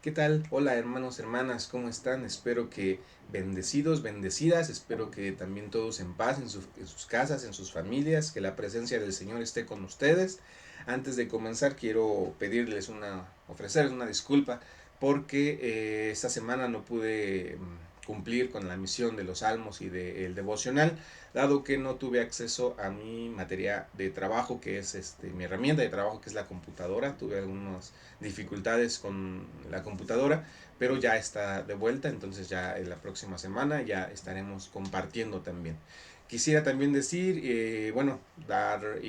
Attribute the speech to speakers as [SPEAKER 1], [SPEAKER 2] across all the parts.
[SPEAKER 1] ¿Qué tal? Hola hermanos, hermanas, ¿cómo están? Espero que bendecidos, bendecidas, espero que también todos en paz en sus casas, en sus familias, que la presencia del Señor esté con ustedes. Antes de comenzar quiero ofrecerles una disculpa porque esta semana no pude cumplir con la misión de los salmos y del devocional, dado que no tuve acceso a mi materia de trabajo, que es mi herramienta de trabajo, que es la computadora. Tuve algunas dificultades con la computadora, pero ya está de vuelta, entonces ya en la próxima semana ya estaremos compartiendo también. Quisiera también decir, dar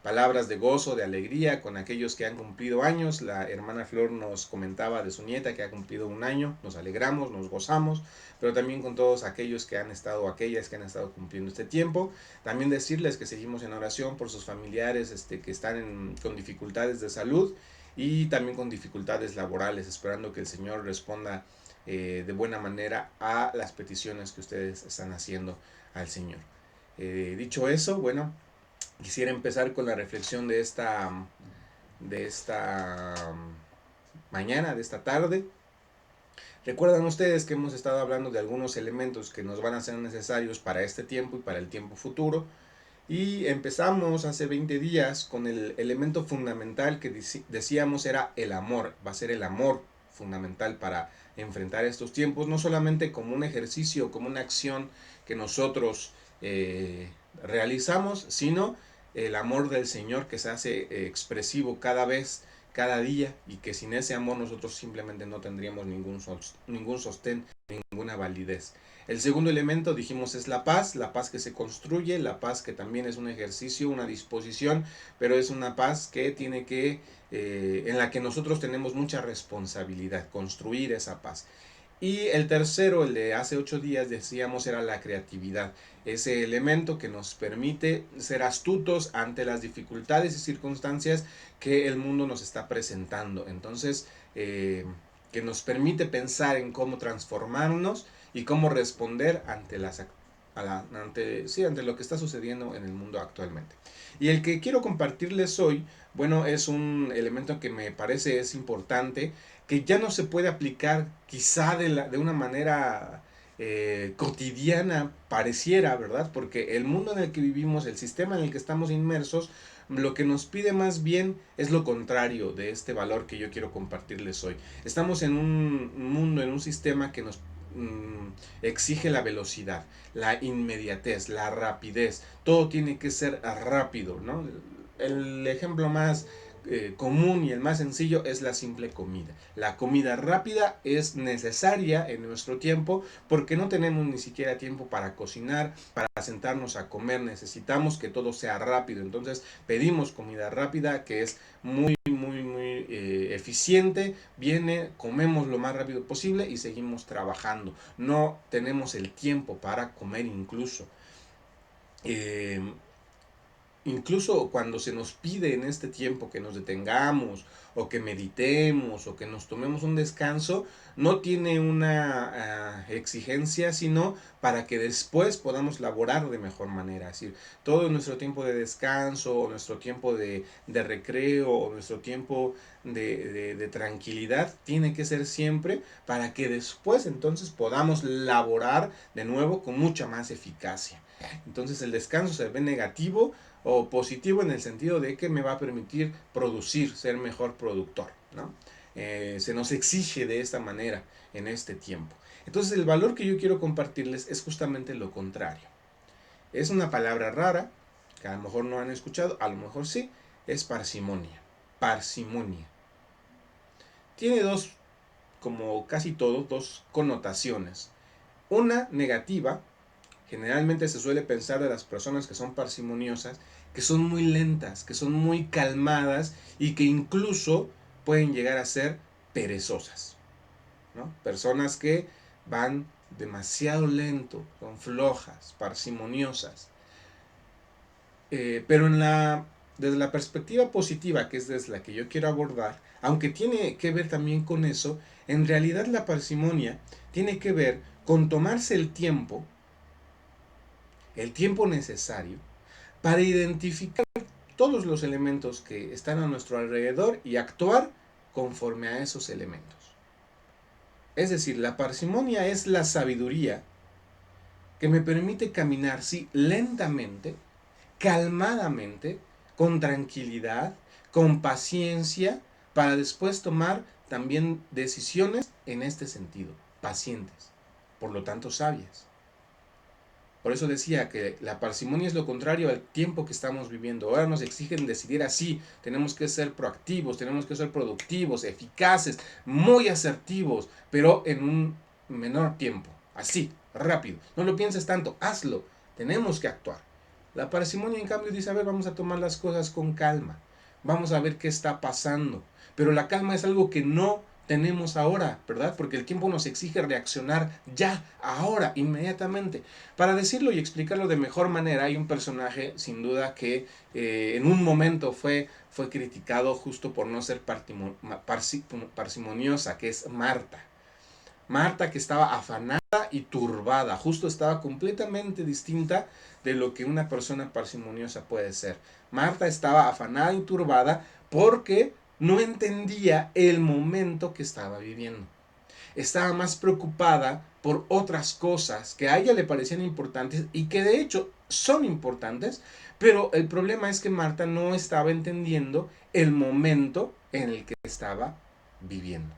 [SPEAKER 1] palabras de gozo, de alegría con aquellos que han cumplido años. La hermana Flor nos comentaba de su nieta que ha cumplido un año, nos alegramos, nos gozamos, pero también con todos aquellos que han estado, aquellas que han estado cumpliendo este tiempo. También decirles que seguimos en oración por sus familiares que están con dificultades de salud y también con dificultades laborales, esperando que el Señor responda de buena manera a las peticiones que ustedes están haciendo al Señor. Dicho eso, bueno, quisiera empezar con la reflexión de esta mañana, de esta tarde. Recuerdan ustedes que hemos estado hablando de algunos elementos que nos van a ser necesarios para este tiempo y para el tiempo futuro. Y empezamos hace 20 días con el elemento fundamental que decíamos era el amor. Va a ser el amor fundamental para enfrentar estos tiempos, no solamente como un ejercicio, como una acción que nosotros realizamos, sino el amor del Señor que se hace expresivo cada vez, cada día, y que sin ese amor nosotros simplemente no tendríamos ningún sostén, ninguna validez. El segundo elemento, dijimos, es la paz que se construye, la paz que también es un ejercicio, una disposición, pero es una paz que en la que nosotros tenemos mucha responsabilidad, construir esa paz. Y el tercero, el de hace 8 días, decíamos, era la creatividad, ese elemento que nos permite ser astutos ante las dificultades y circunstancias que el mundo nos está presentando. Entonces, que nos permite pensar en cómo transformarnos y cómo responder ante lo que está sucediendo en el mundo actualmente. Y el que quiero compartirles hoy, bueno, es un elemento que me parece es importante, que ya no se puede aplicar quizá de una manera cotidiana, pareciera, ¿verdad? Porque el mundo en el que vivimos, el sistema en el que estamos inmersos, lo que nos pide más bien es lo contrario de este valor que yo quiero compartirles hoy. Estamos en un mundo, en un sistema que nos exige la velocidad, la inmediatez, la rapidez. Todo tiene que ser rápido, ¿no? El ejemplo más común y el más sencillo es la simple comida. La comida rápida es necesaria en nuestro tiempo porque no tenemos ni siquiera tiempo para cocinar, para sentarnos a comer. Necesitamos que todo sea rápido. Entonces pedimos comida rápida que es muy, muy, muy eficiente. Viene, comemos lo más rápido posible y seguimos trabajando. No tenemos el tiempo para comer incluso. Eh, Incluso cuando se nos pide en este tiempo que nos detengamos o que meditemos o que nos tomemos un descanso, no tiene una exigencia, sino para que después podamos laborar de mejor manera. Es decir, todo nuestro tiempo de descanso, o nuestro tiempo de recreo, o nuestro tiempo de tranquilidad, tiene que ser siempre para que después entonces podamos laborar de nuevo con mucha más eficacia. Entonces el descanso se ve negativo o positivo en el sentido de que me va a permitir producir, ser mejor productor, ¿no? Se nos exige de esta manera en este tiempo. Entonces el valor que yo quiero compartirles es justamente lo contrario. Es una palabra rara, que a lo mejor no han escuchado, a lo mejor sí, es parsimonia. Parsimonia. Tiene dos, como casi todo, dos connotaciones. Una negativa. Generalmente se suele pensar de las personas que son parsimoniosas, que son muy lentas, que son muy calmadas y que incluso pueden llegar a ser perezosas, ¿no? Personas que van demasiado lento, son flojas, parsimoniosas. Pero desde la perspectiva positiva, que es desde la que yo quiero abordar, aunque tiene que ver también con eso, en realidad la parsimonia tiene que ver con tomarse el tiempo necesario para identificar todos los elementos que están a nuestro alrededor y actuar conforme a esos elementos. Es decir, la parsimonia es la sabiduría que me permite caminar, sí, lentamente, calmadamente, con tranquilidad, con paciencia, para después tomar también decisiones en este sentido, pacientes, por lo tanto sabias. Por eso decía que la parsimonia es lo contrario al tiempo que estamos viviendo. Ahora nos exigen decidir así. Tenemos que ser proactivos, tenemos que ser productivos, eficaces, muy asertivos, pero en un menor tiempo. Así, rápido. No lo pienses tanto, hazlo. Tenemos que actuar. La parsimonia, en cambio, dice, a ver, vamos a tomar las cosas con calma. Vamos a ver qué está pasando. Pero la calma es algo que no tenemos ahora, ¿verdad? Porque el tiempo nos exige reaccionar ya, ahora, inmediatamente. Para decirlo y explicarlo de mejor manera, hay un personaje, sin duda, que en un momento fue criticado justo por no ser parsimoniosa, que es Marta. Marta, que estaba afanada y turbada, justo estaba completamente distinta de lo que una persona parsimoniosa puede ser. Marta estaba afanada y turbada porque no entendía el momento que estaba viviendo. Estaba más preocupada por otras cosas que a ella le parecían importantes y que de hecho son importantes, pero el problema es que Marta no estaba entendiendo el momento en el que estaba viviendo.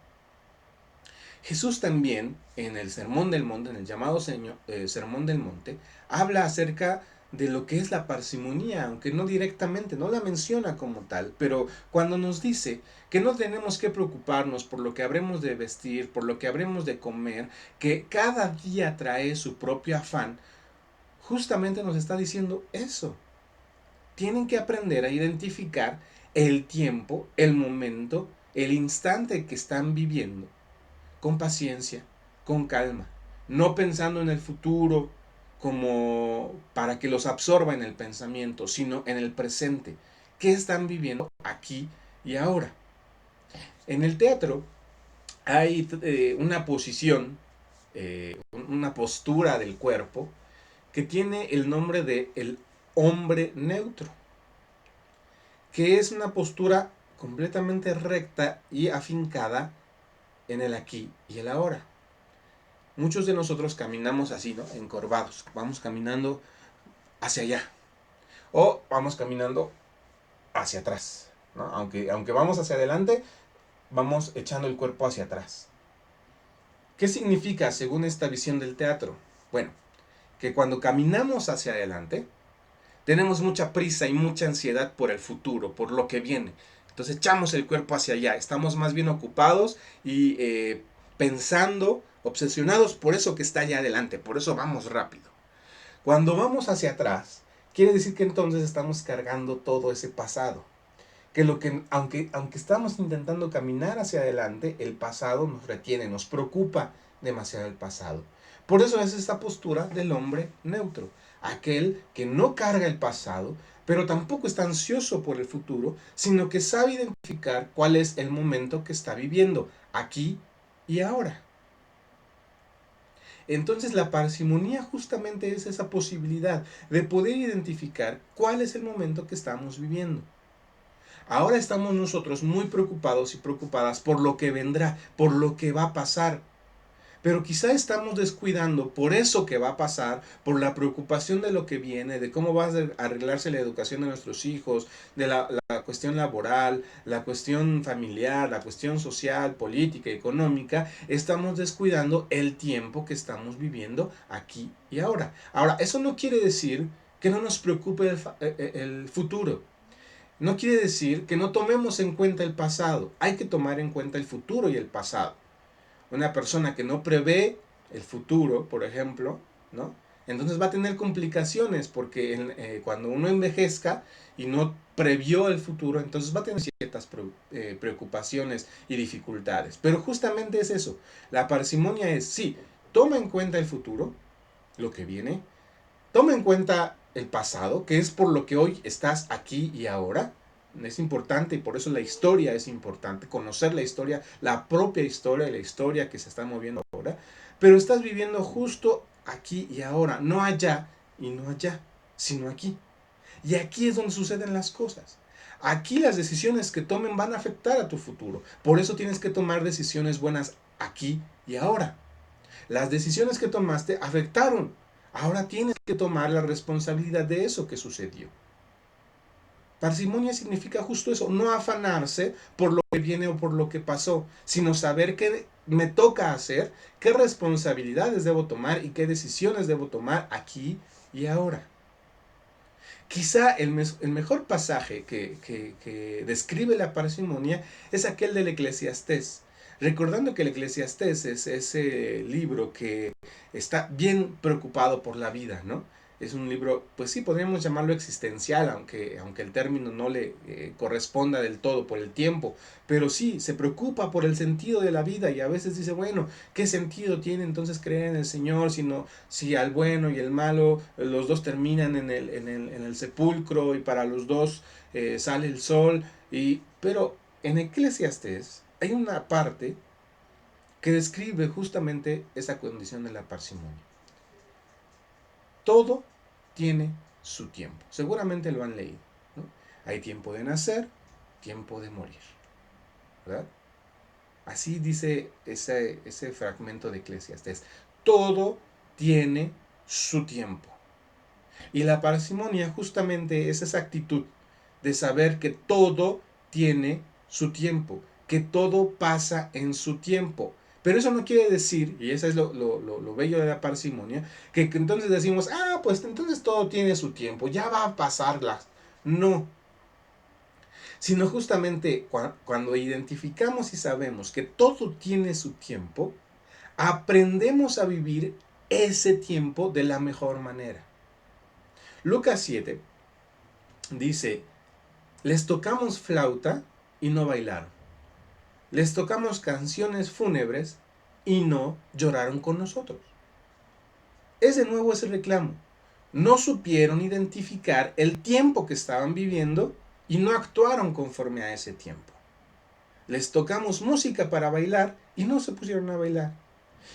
[SPEAKER 1] Jesús también en el Sermón del Monte, en el llamado Sermón del Monte, habla acerca de lo que es la parsimonía, aunque no directamente, no la menciona como tal, pero cuando nos dice que no tenemos que preocuparnos por lo que habremos de vestir, por lo que habremos de comer, que cada día trae su propio afán, justamente nos está diciendo eso. Tienen que aprender a identificar el tiempo, el momento, el instante que están viviendo con paciencia, con calma, no pensando en el futuro como para que los absorba en el pensamiento, sino en el presente. ¿Qué están viviendo aquí y ahora? En el teatro hay una posición, una postura del cuerpo que tiene el nombre de el hombre neutro, que es una postura completamente recta y afincada en el aquí y el ahora. Muchos de nosotros caminamos así, ¿no? Encorvados. Vamos caminando hacia allá. O vamos caminando hacia atrás, ¿no? Aunque vamos hacia adelante, vamos echando el cuerpo hacia atrás. ¿Qué significa según esta visión del teatro? Bueno, que cuando caminamos hacia adelante, tenemos mucha prisa y mucha ansiedad por el futuro, por lo que viene. Entonces echamos el cuerpo hacia allá. Estamos más bien ocupados y pensando, obsesionados por eso que está allá adelante. Por eso vamos rápido. Cuando vamos hacia atrás, quiere decir que entonces estamos cargando todo ese pasado. Que aunque estamos intentando caminar hacia adelante, el pasado nos retiene, nos preocupa demasiado el pasado. Por eso es esta postura del hombre neutro, aquel que no carga el pasado, pero tampoco está ansioso por el futuro, sino que sabe identificar cuál es el momento que está viviendo, aquí y ahora. Entonces la parsimonía justamente es esa posibilidad de poder identificar cuál es el momento que estamos viviendo. Ahora estamos nosotros muy preocupados y preocupadas por lo que vendrá, por lo que va a pasar. Pero quizá estamos descuidando por eso que va a pasar, por la preocupación de lo que viene, de cómo va a arreglarse la educación de nuestros hijos, de la cuestión laboral, la cuestión familiar, la cuestión social, política, económica. Estamos descuidando el tiempo que estamos viviendo aquí y ahora. Ahora, eso no quiere decir que no nos preocupe el futuro. No quiere decir que no tomemos en cuenta el pasado. Hay que tomar en cuenta el futuro y el pasado. Una persona que no prevé el futuro, por ejemplo, ¿no? Entonces va a tener complicaciones porque cuando uno envejezca y no previó el futuro, entonces va a tener ciertas preocupaciones y dificultades. Pero justamente es eso. La parsimonia es, sí, toma en cuenta el futuro, lo que viene, toma en cuenta el pasado, que es por lo que hoy estás aquí y ahora. Es importante y por eso la historia es importante, conocer la historia, la propia historia y la historia que se está moviendo ahora. Pero estás viviendo justo aquí y ahora, no allá y no allá, sino aquí. Y aquí es donde suceden las cosas. Aquí las decisiones que tomen van a afectar a tu futuro. Por eso tienes que tomar decisiones buenas aquí y ahora. Las decisiones que tomaste afectaron. Ahora tienes que tomar la responsabilidad de eso que sucedió. Parsimonia significa justo eso, no afanarse por lo que viene o por lo que pasó, sino saber qué me toca hacer, qué responsabilidades debo tomar y qué decisiones debo tomar aquí y ahora. Quizá el mejor pasaje que describe la parsimonia es aquel del Eclesiastés. Recordando que el Eclesiastés es ese libro que está bien preocupado por la vida, ¿no? Es un libro, pues sí, podríamos llamarlo existencial, aunque el término no le corresponda del todo por el tiempo, pero sí, se preocupa por el sentido de la vida y a veces dice, bueno, ¿qué sentido tiene entonces creer en el Señor si al bueno y el malo los dos terminan en el sepulcro y para los dos sale el sol? Pero en Eclesiastés hay una parte que describe justamente esa condición de la parsimonia. Todo tiene su tiempo. Seguramente lo han leído, ¿no? Hay tiempo de nacer, tiempo de morir, ¿verdad? Así dice ese fragmento de Eclesiastés. Todo tiene su tiempo. Y la parsimonia justamente es esa actitud de saber que todo tiene su tiempo, que todo pasa en su tiempo. Pero eso no quiere decir, y eso es lo bello de la parsimonia, que entonces decimos, pues entonces todo tiene su tiempo, ya va a pasarlas. No, sino justamente cuando identificamos y sabemos que todo tiene su tiempo, aprendemos a vivir ese tiempo de la mejor manera. Lucas 7 dice, les tocamos flauta y no bailaron. Les tocamos canciones fúnebres y no lloraron con nosotros. Es de nuevo ese reclamo. No supieron identificar el tiempo que estaban viviendo y no actuaron conforme a ese tiempo. Les tocamos música para bailar y no se pusieron a bailar.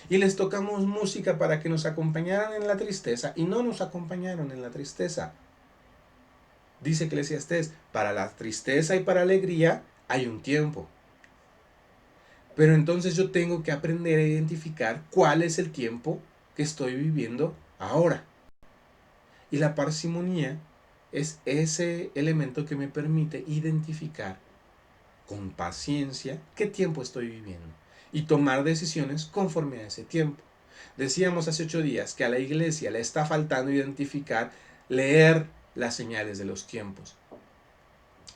[SPEAKER 1] Y les tocamos música para que nos acompañaran en la tristeza y no nos acompañaron en la tristeza. Dice Eclesiastés, para la tristeza y para la alegría hay un tiempo. Pero entonces yo tengo que aprender a identificar cuál es el tiempo que estoy viviendo ahora. Y la parsimonía es ese elemento que me permite identificar con paciencia qué tiempo estoy viviendo y tomar decisiones conforme a ese tiempo. Decíamos hace 8 días que a la iglesia le está faltando identificar, leer las señales de los tiempos.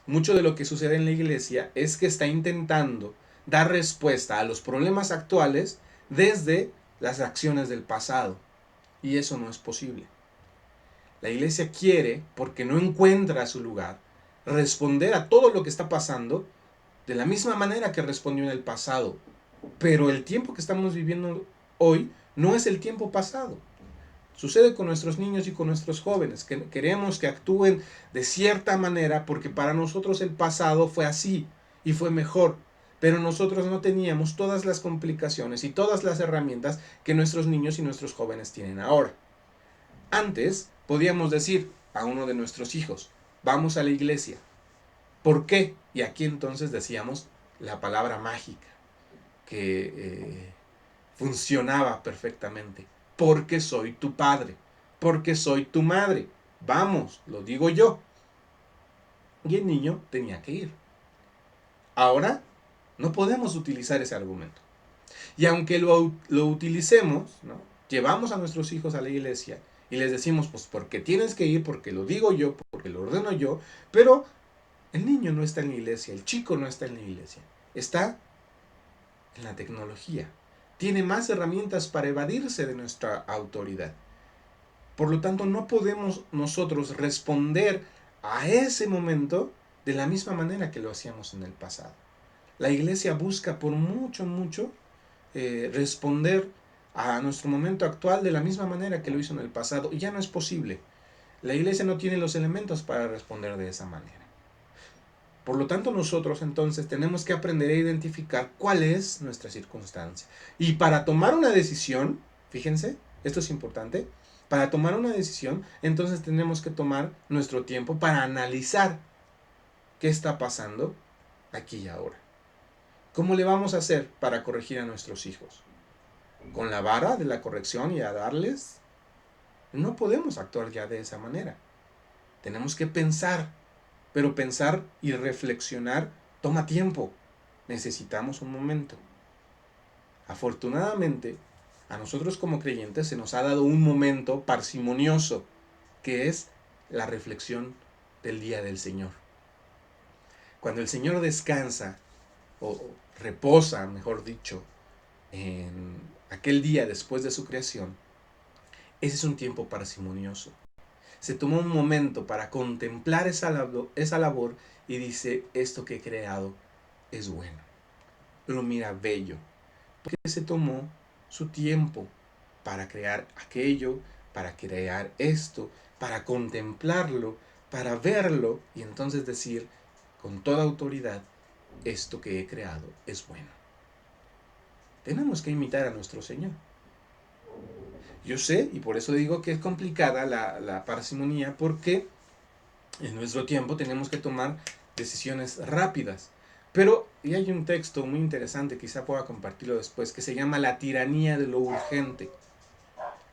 [SPEAKER 1] Mucho de lo que sucede en la iglesia es que está intentando dar respuesta a los problemas actuales desde las acciones del pasado. Y eso no es posible. La iglesia quiere, porque no encuentra su lugar, responder a todo lo que está pasando de la misma manera que respondió en el pasado. Pero el tiempo que estamos viviendo hoy no es el tiempo pasado. Sucede con nuestros niños y con nuestros jóvenes, que queremos que actúen de cierta manera porque para nosotros el pasado fue así y fue mejor, pero nosotros no teníamos todas las complicaciones y todas las herramientas que nuestros niños y nuestros jóvenes tienen ahora. Antes podíamos decir a uno de nuestros hijos, vamos a la iglesia. ¿Por qué? Y aquí entonces decíamos la palabra mágica que funcionaba perfectamente. Porque soy tu padre, porque soy tu madre. Vamos, lo digo yo. Y el niño tenía que ir. Ahora no podemos utilizar ese argumento. Y aunque lo utilicemos, ¿no? Llevamos a nuestros hijos a la iglesia y les decimos, pues porque tienes que ir, porque lo digo yo, porque lo ordeno yo, pero el niño no está en la iglesia, el chico no está en la iglesia, está en la tecnología. Tiene más herramientas para evadirse de nuestra autoridad. Por lo tanto, no podemos nosotros responder a ese momento de la misma manera que lo hacíamos en el pasado. La iglesia busca por mucho responder a nuestro momento actual de la misma manera que lo hizo en el pasado y ya no es posible. La iglesia no tiene los elementos para responder de esa manera. Por lo tanto, nosotros entonces tenemos que aprender a identificar cuál es nuestra circunstancia. Y para tomar una decisión, fíjense, esto es importante, para tomar una decisión, entonces tenemos que tomar nuestro tiempo para analizar qué está pasando aquí y ahora. ¿Cómo le vamos a hacer para corregir a nuestros hijos? ¿Con la vara de la corrección y a darles? No podemos actuar ya de esa manera. Tenemos que pensar, pero pensar y reflexionar toma tiempo. Necesitamos un momento. Afortunadamente, a nosotros como creyentes se nos ha dado un momento parsimonioso, que es la reflexión del día del Señor. Cuando el Señor descansa, o reposa, mejor dicho, en aquel día después de su creación, ese es un tiempo parsimonioso. Se toma un momento para contemplar esa labor y dice, esto que he creado es bueno. Lo mira bello, porque se tomó su tiempo para crear aquello, para crear esto, para contemplarlo, para verlo y entonces decir con toda autoridad, esto que he creado es bueno. Tenemos que imitar a nuestro Señor. Yo sé, y por eso digo que es complicada la parsimonía, porque en nuestro tiempo tenemos que tomar decisiones rápidas. Pero, y hay un texto muy interesante, quizá pueda compartirlo después, que se llama La tiranía de lo urgente.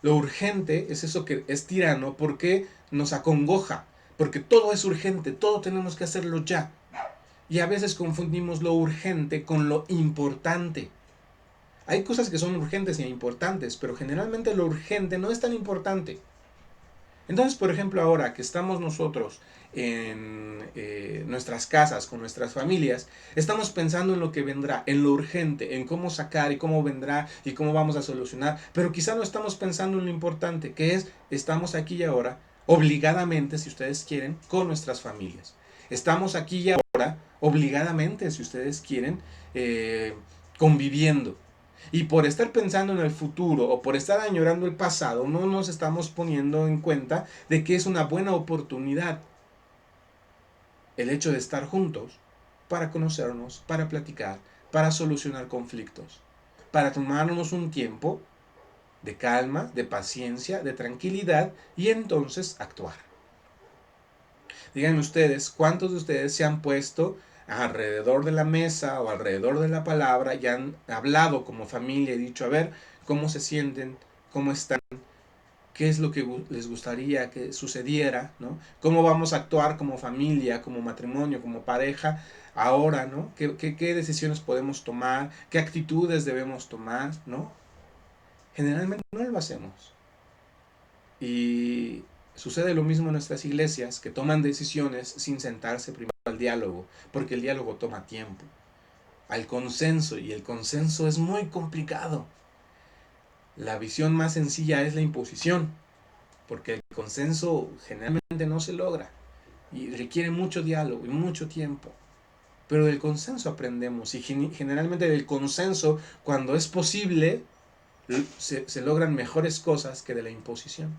[SPEAKER 1] Lo urgente es eso que es tirano porque nos acongoja, porque todo es urgente, todo tenemos que hacerlo ya. Y a veces confundimos lo urgente con lo importante. Hay cosas que son urgentes e importantes, pero generalmente lo urgente no es tan importante. Entonces, por ejemplo, ahora que estamos nosotros en nuestras casas, con nuestras familias, estamos pensando en lo que vendrá, en lo urgente, en cómo sacar y cómo vendrá y cómo vamos a solucionar, pero quizá no estamos pensando en lo importante, que es, estamos aquí y ahora, obligadamente, si ustedes quieren, con nuestras familias. Estamos aquí y ahora, obligadamente, si ustedes quieren, conviviendo. Y por estar pensando en el futuro o por estar añorando el pasado, no nos estamos poniendo en cuenta de que es una buena oportunidad el hecho de estar juntos para conocernos, para platicar, para solucionar conflictos, para tomarnos un tiempo de calma, de paciencia, de tranquilidad y entonces actuar. Díganme ustedes, ¿cuántos de ustedes se han puesto alrededor de la mesa o alrededor de la palabra y han hablado como familia y dicho, a ver, cómo se sienten, cómo están, qué es lo que les gustaría que sucediera, ¿no? Cómo vamos a actuar como familia, como matrimonio, como pareja ahora, ¿no? ¿Qué decisiones podemos tomar? ¿Qué actitudes debemos tomar, ¿no? Generalmente no lo hacemos. Y sucede lo mismo en nuestras iglesias, que toman decisiones sin sentarse primero al diálogo, porque el diálogo toma tiempo, al consenso, y el consenso es muy complicado. La visión más sencilla es la imposición, porque el consenso generalmente no se logra y requiere mucho diálogo y mucho tiempo. Pero del consenso aprendemos y generalmente del consenso, cuando es posible, se logran mejores cosas que de la imposición.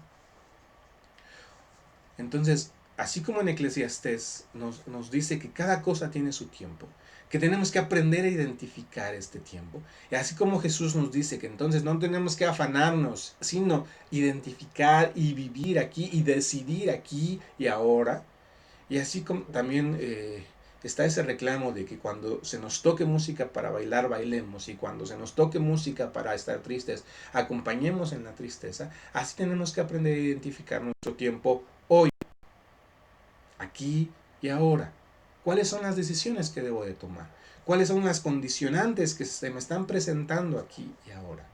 [SPEAKER 1] Entonces, así como en Eclesiastés nos dice que cada cosa tiene su tiempo, que tenemos que aprender a identificar este tiempo. Y así como Jesús nos dice que entonces no tenemos que afanarnos, sino identificar y vivir aquí y decidir aquí y ahora. Y así como también está ese reclamo de que cuando se nos toque música para bailar, bailemos, y cuando se nos toque música para estar tristes, acompañemos en la tristeza. Así tenemos que aprender a identificar nuestro tiempo hoy, aquí y ahora. ¿Cuáles son las decisiones que debo de tomar? ¿Cuáles son las condicionantes que se me están presentando aquí y ahora?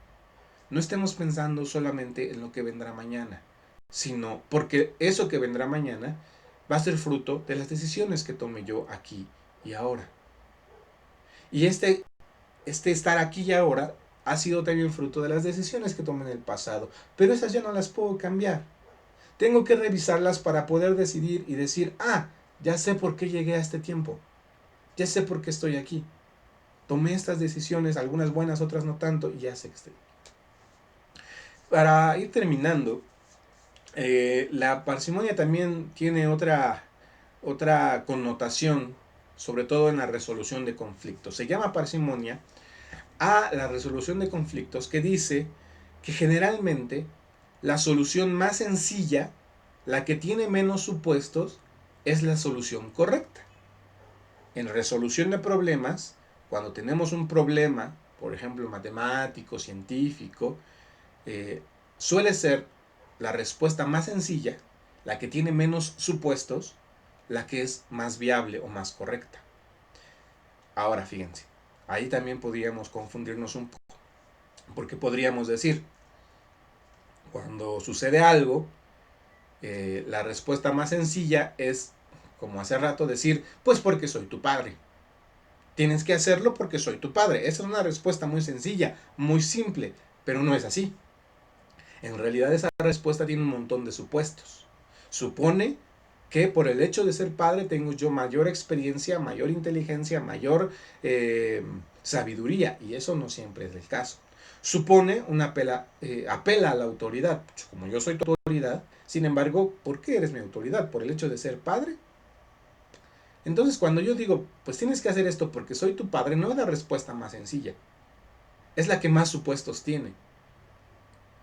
[SPEAKER 1] No estemos pensando solamente en lo que vendrá mañana, sino porque eso que vendrá mañana va a ser fruto de las decisiones que tome yo aquí y ahora. Y este estar aquí y ahora ha sido también fruto de las decisiones que tomé en el pasado, pero esas ya no las puedo cambiar. Tengo que revisarlas para poder decidir y decir, ya sé por qué llegué a este tiempo, ya sé por qué estoy aquí. Tomé estas decisiones, algunas buenas, otras no tanto, y ya sé que estoy. Para ir terminando, la parsimonia también tiene otra connotación, sobre todo en la resolución de conflictos. Se llama parsimonia a la resolución de conflictos, que dice que generalmente la solución más sencilla, la que tiene menos supuestos, es la solución correcta. En resolución de problemas, cuando tenemos un problema, por ejemplo, matemático, científico, suele ser la respuesta más sencilla, la que tiene menos supuestos, la que es más viable o más correcta. Ahora, fíjense, ahí también podríamos confundirnos un poco, porque podríamos decir, cuando sucede algo, la respuesta más sencilla es, como hace rato, decir, pues porque soy tu padre. Tienes que hacerlo porque soy tu padre. Esa es una respuesta muy sencilla, muy simple, pero no es así. En realidad esa respuesta tiene un montón de supuestos. Supone que por el hecho de ser padre tengo yo mayor experiencia, mayor inteligencia, mayor sabiduría, y eso no siempre es el caso. Supone apela a la autoridad. Como yo soy tu autoridad, sin embargo, ¿por qué eres mi autoridad? ¿Por el hecho de ser padre? Entonces, cuando yo digo, pues tienes que hacer esto porque soy tu padre, no es la respuesta más sencilla. Es la que más supuestos tiene.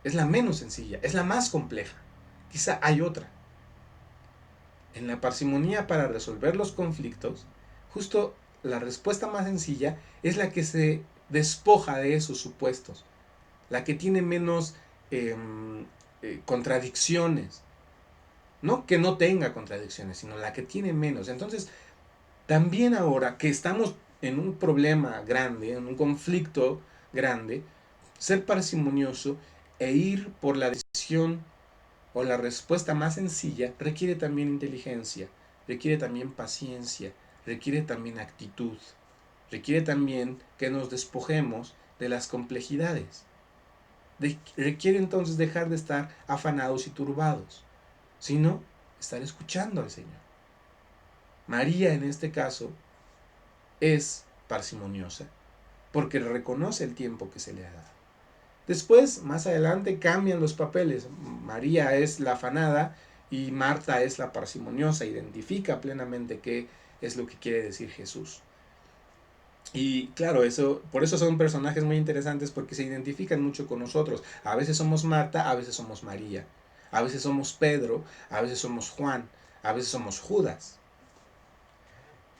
[SPEAKER 1] Es la menos sencilla, es la más compleja. Quizá hay otra. En la parsimonía para resolver los conflictos, justo la respuesta más sencilla es la que se despoja de esos supuestos, la que tiene menos contradicciones. No que no tenga contradicciones, sino la que tiene menos. Entonces, también ahora que estamos en un problema grande, en un conflicto grande, ser parsimonioso e ir por la decisión o la respuesta más sencilla requiere también inteligencia, requiere también paciencia, requiere también actitud, requiere también que nos despojemos de las complejidades. Requiere entonces dejar de estar afanados y turbados, sino estar escuchando al Señor. María en este caso es parsimoniosa porque reconoce el tiempo que se le ha dado. Después, más adelante, cambian los papeles. María es la afanada y Marta es la parsimoniosa. Identifica plenamente qué es lo que quiere decir Jesús. Y claro, por eso son personajes muy interesantes porque se identifican mucho con nosotros. A veces somos Marta, a veces somos María. A veces somos Pedro, a veces somos Juan, a veces somos Judas.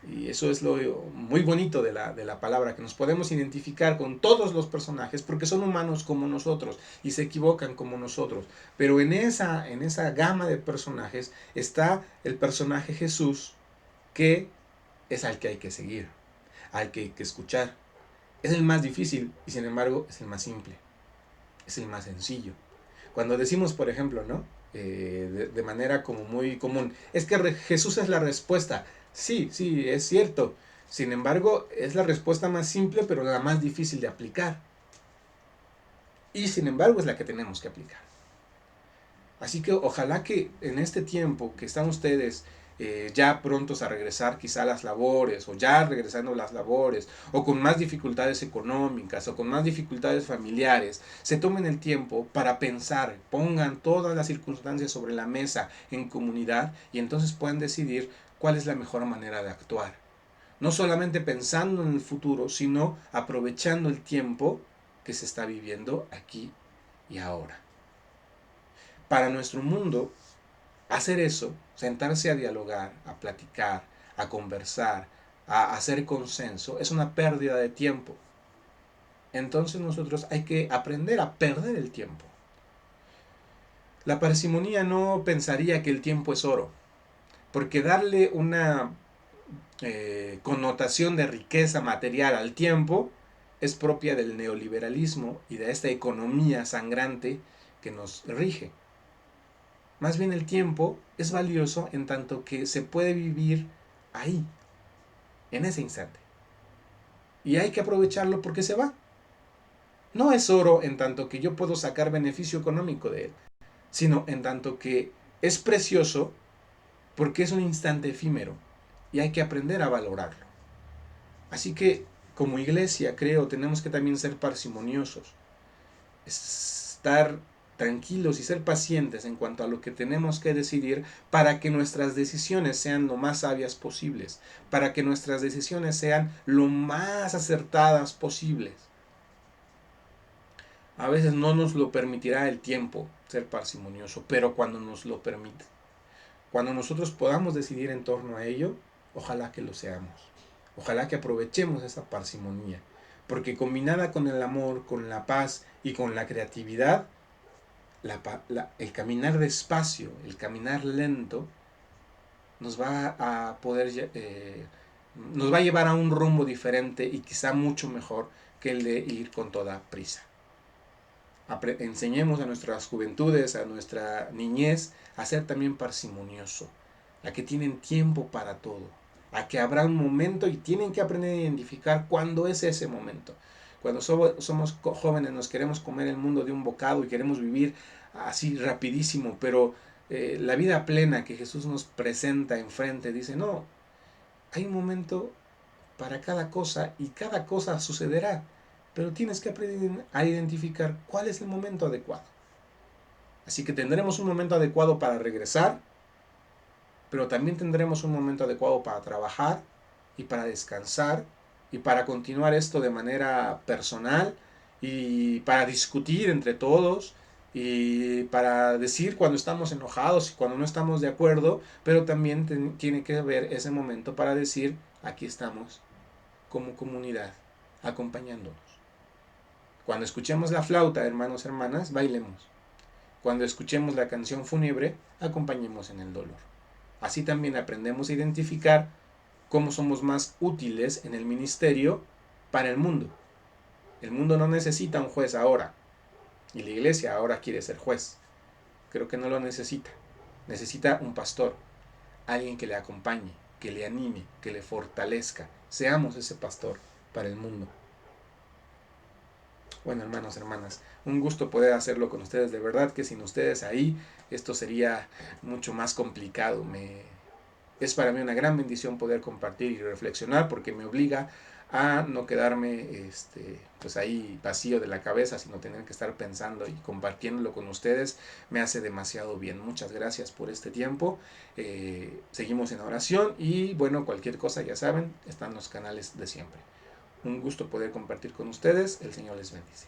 [SPEAKER 1] Y eso es lo muy bonito de la palabra, que nos podemos identificar con todos los personajes porque son humanos como nosotros y se equivocan como nosotros. Pero en esa gama de personajes está el personaje Jesús, que es al que hay que seguir, al que hay que escuchar. Es el más difícil y sin embargo es el más simple, es el más sencillo. Cuando decimos, por ejemplo, ¿no? De manera como muy común, es que Jesús es la respuesta. Sí, sí, es cierto. Sin embargo, es la respuesta más simple, pero la más difícil de aplicar. Y sin embargo, es la que tenemos que aplicar. Así que ojalá que en este tiempo que están ustedes ya prontos a regresar quizá a las labores, o ya regresando a las labores, o con más dificultades económicas, o con más dificultades familiares, se tomen el tiempo para pensar, pongan todas las circunstancias sobre la mesa en comunidad y entonces puedan decidir cuál es la mejor manera de actuar. No solamente pensando en el futuro, sino aprovechando el tiempo que se está viviendo aquí y ahora. Para nuestro mundo, hacer eso, sentarse a dialogar, a platicar, a conversar, a hacer consenso, es una pérdida de tiempo. Entonces nosotros hay que aprender a perder el tiempo. La parsimonía no pensaría que el tiempo es oro, porque darle una connotación de riqueza material al tiempo es propia del neoliberalismo y de esta economía sangrante que nos rige. Más bien el tiempo es valioso en tanto que se puede vivir ahí, en ese instante. Y hay que aprovecharlo porque se va. No es oro en tanto que yo puedo sacar beneficio económico de él, sino en tanto que es precioso porque es un instante efímero y hay que aprender a valorarlo. Así que como iglesia creo tenemos que también ser parsimoniosos, estar tranquilos y ser pacientes en cuanto a lo que tenemos que decidir para que nuestras decisiones sean lo más sabias posibles, para que nuestras decisiones sean lo más acertadas posibles. A veces no nos lo permitirá el tiempo ser parsimonioso, pero cuando nos lo permite, cuando nosotros podamos decidir en torno a ello, ojalá que lo seamos. Ojalá que aprovechemos esa parsimonía, porque combinada con el amor, con la paz y con la creatividad, el caminar despacio, el caminar lento, nos va a poder, nos va a llevar a un rumbo diferente y quizá mucho mejor que el de ir con toda prisa. Enseñemos a nuestras juventudes, a nuestra niñez, a ser también parsimonioso, a que tienen tiempo para todo, a que habrá un momento y tienen que aprender a identificar cuándo es ese momento. Cuando somos jóvenes nos queremos comer el mundo de un bocado y queremos vivir así rapidísimo, pero la vida plena que Jesús nos presenta enfrente dice, no, hay un momento para cada cosa y cada cosa sucederá, pero tienes que aprender a identificar cuál es el momento adecuado. Así que tendremos un momento adecuado para regresar, pero también tendremos un momento adecuado para trabajar y para descansar y para continuar esto de manera personal y para discutir entre todos y para decir cuando estamos enojados y cuando no estamos de acuerdo, pero también tiene que haber ese momento para decir aquí estamos como comunidad acompañándonos. Cuando escuchemos la flauta, hermanos, hermanas, bailemos. Cuando escuchemos la canción fúnebre, acompañemos en el dolor. Así también aprendemos a identificar cómo somos más útiles en el ministerio para el mundo. El mundo no necesita un juez ahora, y la iglesia ahora quiere ser juez. Creo que no lo necesita. Necesita un pastor, alguien que le acompañe, que le anime, que le fortalezca. Seamos ese pastor para el mundo. Bueno, hermanos, hermanas, un gusto poder hacerlo con ustedes. De verdad que sin ustedes ahí esto sería mucho más complicado. Es para mí una gran bendición poder compartir y reflexionar porque me obliga a no quedarme pues ahí vacío de la cabeza, sino tener que estar pensando y compartiéndolo con ustedes me hace demasiado bien. Muchas gracias por este tiempo. Seguimos en oración y bueno, cualquier cosa ya saben, están los canales de siempre. Un gusto poder compartir con ustedes. El Señor les bendice.